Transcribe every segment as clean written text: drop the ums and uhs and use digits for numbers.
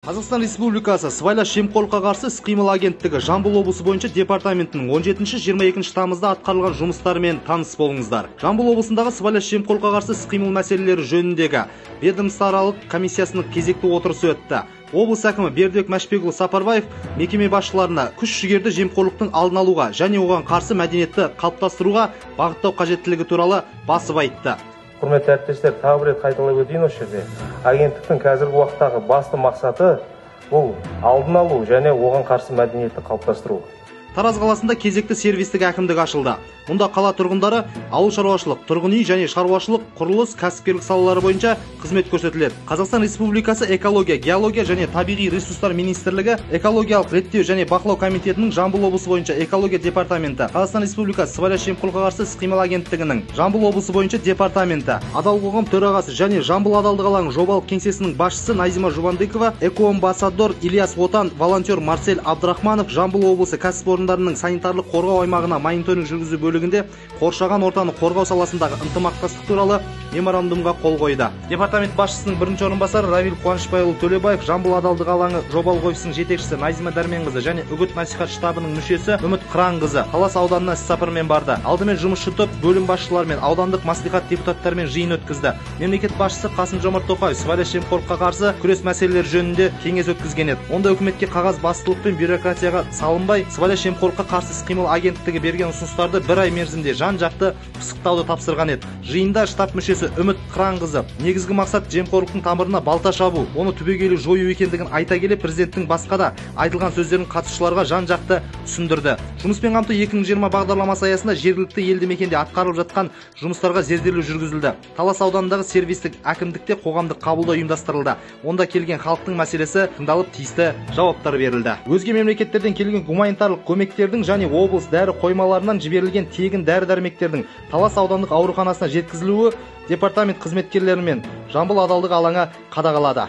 Қазақстан Республикасы сыбайлас жемқорлыққа қарсы іс-қимыл агенттігі Жамбыл облысы бойынша департаментінің 17-22 тамызда атқарылған жұмыстарымен таныс болыңыздар. Жамбыл облысындағы сыбайлас жемқорлыққа қарсы іс-қимыл мәселелері жөніндегі ведомствоаралық комиссиясының кезекті отырысы өтті. Облыс әкімі Бердібек Мәшбекұлы Сапарбаев мекеме басшыларына күш-жігерді жемқорлықтың алдын алуға және оған қарсы мәдениетті қалыптастыруға бағыттау қажеттілігі туралы басып айтты. Құрметті әріптестер, тағы бір рет қайталап өтейін осы жерде. Агенттіктің қазіргі уақыттағы басты мақсаты бұл алдын алу және оған қарсы мәдениетті қалыптастыру. Тараз қаласында кезекті сервистік әкімдік ашылды. Мұнда қала тұрғындары ауыл шаруашылық, тұрғын үй және шаруашылық, құрылыс, кәсіпкерлік салалары бойынша қызмет көрсетіледі. Қазақстан Республикасы экология, геология және табиғи ресурстар министрлігі, экологиялық реттеу және бақылау комитетінің Жамбыл облысы бойынша экология департаменті, Қазақстан Республикасы сыбайлас жемқорлыққа қарсы іс-қимыл агенттігінің Жамбыл облысы бойынша департаменті, Адал қоғам төрағасы және Жамбыл адалдық алаңы жобалық кеңсесінің басшысы Назима Жубандыкова, экоамбассадор Ильяс Отан, волонтер Марсель Абдрахманов Жамбыл облысы кәсіпорындарының санитарлық қорғау аймағына мониторинг жүргізу бөлігінде қоршаған ортаны қорғау саласындағы ынтымақтастық туралы меморандумға қол қойды. Департамент басшысының бірінші орынбасары Равиль Қуанышбайұлы Төлебаев, Жамбыл адалдық алаңы жобалық офисінің жетекшісі Назима Дәрменқызы және үгіт-насихат штабының мүшесі Үміт Қыранқызы Талас ауданына іс-сапармен барды. Алдымен жұмысшы топ бөлім басшыларымен, аудандық мәслихат депутаттарымен жиын өткізді. Мемлекет басшысы Қасым-Жомарт Тоқаев сыбайлас жемқорлыққа қарсы күрес мәселелері жөнінде кеңес өткізген еді. Онда үкіметке қағаз бастылық пен бюрократияға салынбай, сыбайлас жемқорлыққа қарсы іс-қимыл агенттігі берген ұсыныстарды бір ай мерзімде жан-жақты пысықтауды тапсырған еді. Жиында штаб мүшесі Үміт Қыранқызы негізгі мақсат жемқорлықтың тамырына балта шабу, оны түбегейлі жою екендігін айта келе, президенттің басқа да айтылған сөздерін қатысушыларға жан-жақты түсіндірді. Жұмыспен қамту 2020 бағдарламасы аясында жергілікті елді мекенде атқарылып жатқан жұмыстарға зерделеу жүргізілді. Талас ауданындағы сервистік әкімдікте қоғамдық қабылдау ұйымдастырылды. Онда келген халықтың мәселесі тыңдалып, тиісті жауаптар берілді. Өзге мемлекеттерден келген гуманитарлық көмектердің және облыс дәрі қоймаларынан жіберілген тегін дәрі-дәрмектердің Талас аудандық ауруханасына жеткізілуі департамент қызметкерлерімен Жамбыл адалдық алаңы қадағалады.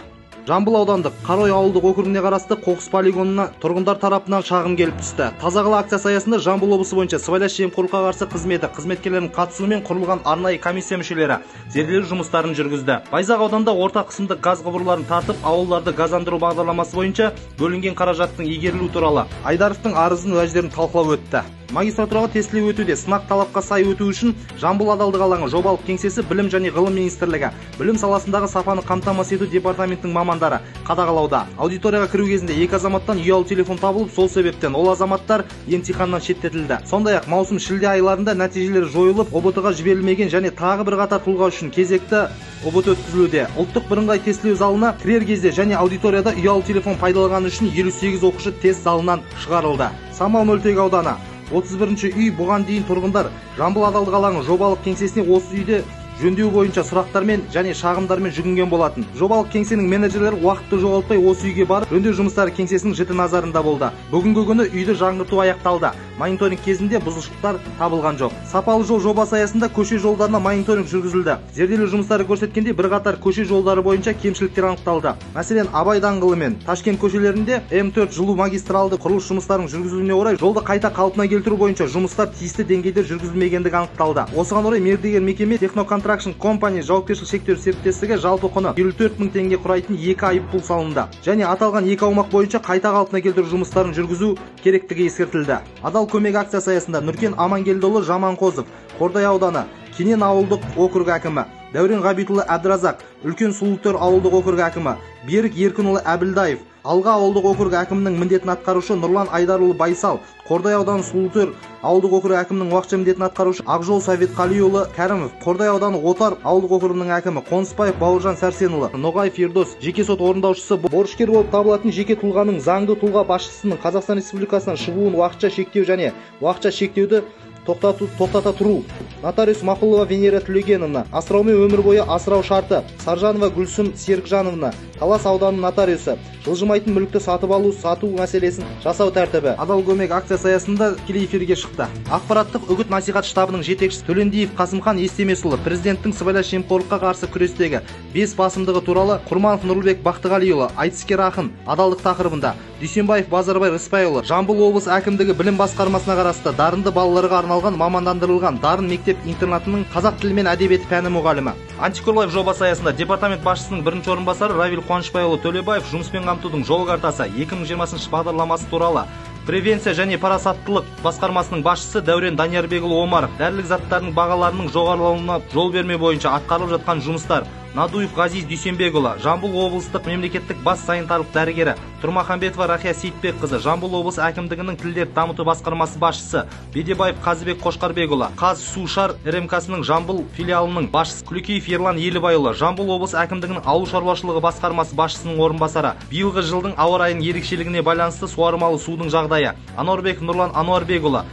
Жамбыл аудандық Қарой ауылдық округіне қарасты қоқыс полигонына тұрғындар тарапынан шағым келіп түсті. Таза қала акциясы аясында Жамбыл облысы бойынша сыбайлас жемқорлыққа қарсы қызметі қызметкерлерінің қатысуымен құрылған арнайы комиссия мүшелері зерделеу жұмыстарын жүргізді. Байзақ ауданында орта қысымды газ құбырларын тартып, ауылдарды газдандыру бағдарламасы бойынша бөлінген қаражаттың игерілуі туралы Айдаровтың арызын уәждерін талқылау өтті. Магистратураға тестілеу өтуде. Сынақ талапқа сай өту үшін Жамбыл адалдық алаңы жобалық кеңсесі Білім және ғылым министрлігі, білім саласындағы сапаны қамтамасыз ету департаментінің мамандары қадағалауда. Аудиторияға кіру кезінде екі азаматтан ұялы телефон табылып, сол себептен ол азаматтар емтиханнан шеттетілді. Сондай-ақ маусым-шілде айларында нәтижелері жойылып, ОБТ-ға жіберілмеген және тағы бір қатар тұлға үшін кезекті ОБТ өткізілуде. Ұлттық бірыңғай тестілеу залына кірер кезде және аудиторияда ұялы телефон пайдаланғаны үшін 58 оқушы тест залынан шығарылды. Самал-Мөлтек ауданы 31-ші үй. Бұған дейін тұрғындар Жамбыл адалдық алаңы жобалық кеңсесіне осы үйде жөндеу бойынша сұрақтармен және шағымдармен жүгінген болатын. Жобалық кеңсенің менеджерлері уақытты жоғалтпай осы үйге барып, жөндеу жұмыстары кеңсесінің жіті назарында болды. Бүгінгі күні үйді жаңғырту аяқталды. Мониторинг кезінде бұзушылықтар табылған жоқ. Сапалы жол жобасы аясында көше жолдарына мониторинг жүргізілді. Зерделеу жұмыстары көрсеткенде бірқатар көше жолдары бойынша кемшіліктер анықталды. Мәселен, Абай даңғылы мен Ташкент көшелерінде М4 жылу магистралды құрылыс жұмыстарының жүргізілуіне орай жолды қайта қалпына келтіру бойынша жұмыстар тиісті деңгейде жүргізілмегендігі анықталды. Осыған орай мердігер мекеме Техноконтракшн компания жауапкершілік шектеулі серіктестігі жалпы құны 54 мың теңге құрайтын 2 айыппұл салынды. Және аталған 2 аумақ бойынша қайта қалпына келтіру жұмыстарын жүргізу керектігі ескертілді. Адал көмек акциясы аясында Нұркен Амангелдіұлы Жаманқозов, Қордай ауданы Кенен ауылдық округ әкімі, Дәурен Ғабитұлы Әбдіразақ, Үлкен Сұлутөр ауылдық округ әкімі, Берік Еркінұлы Әбілдаев, Алға ауылдық округ әкімінің міндетін атқарушы Нұрлан Айдарұлы Байсал, Қордай ауданы Сұлутөр ауылдық округ әкімінің уақытша міндетін атқарушы Ақжол Советқалиұлы Кәрімов, Қордай ауданы Отар ауылдық округінің әкімі Қонысбаев Бауыржан Сәрсенұлы, Ноғаев Ердос, жеке сот орындаушысы борышкер болып табылатын жеке тұлғаның заңды тұлға басшысының Қазақстан Республикасынан шығуын уақытша шектеу және уақытша шектеуді тоқтата тұру. Нотариус Мақұлова Венера Түлегеновна, асыраумен өмір бойы асырау шарты. Саржанова Гүлсім Серікжановна, Талас ауданының нотариусы, жылжымайтын мүлікті сатып алу, сату мәселесін жасау тәртібі. Адал көмек акциясы аясында тікелей эфирге шықты. Ақпараттық үгіт-насихат штабының жетекшісі Төлендиев Қасымхан Естемесұлы президенттің сыбайлас жемқорлыққа қарсы күрестегі 5 басымдығы туралы Құрманов Нұрлыбек Бақтығалиұлы, айтыскер ақын, адалдық тақырыбында, Дүйсенбаев Базарбай Рысбайұлы, Жамбыл облысы әкімдігі білім басқармасына қарасты дарынды балаларға арналған мамандандырылған дарын мектеп интернатының қазақ тілі мен әдебиеті пәні мұғалімі, Антикор Лайф жобасы аясында департамент басшысының бірінші орынбасары Равиль Қуанышбайұлы Төлебаев жұмыспен қамтудың жол картасы 2020 бағдарламасы туралы превенция және парасаттылық басқармасының басшысы Дәурен Даниярбекұлы Омаров дәрілік заттардың бағаларының жоғарылауына жол берме бойынша атқарылып жатқан жұмыстар, Надуев Ғазиз Дүйсенбекұлы, Жамбыл облыстық мемлекеттік бас санитарлық дәрігері, Тұрмаханбетова Рахия Сейітбекқызы, Жамбыл облысы әкімдігінің тілдерді дамыту басқармасы басшысы, Бедебаев Қазыбек Қошқарбекұлы, Қазсушар РМК-сының Жамбыл филиалының басшысы, Күлікеев Ерлан Елібайұлы, Жамбыл облысы әкімдігінің ауыл шаруашылығы басқармасы басшысының орынбасары, биылғы жылдың ауа райының ерекшелігіне байланысты суармалы судың жағдайы, Ануарбек Нұрлан Ануарбекұлы,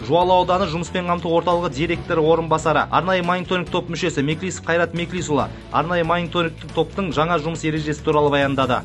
Жуалы ауданы жұмыспен қамту орталығы директоры орынбасары, арнайы мониторинг топ мүшесі Меклисов Қайрат Меклисұлы арнайы мониторингтік топтың жаңа жұмыс ережесі туралы баяндады.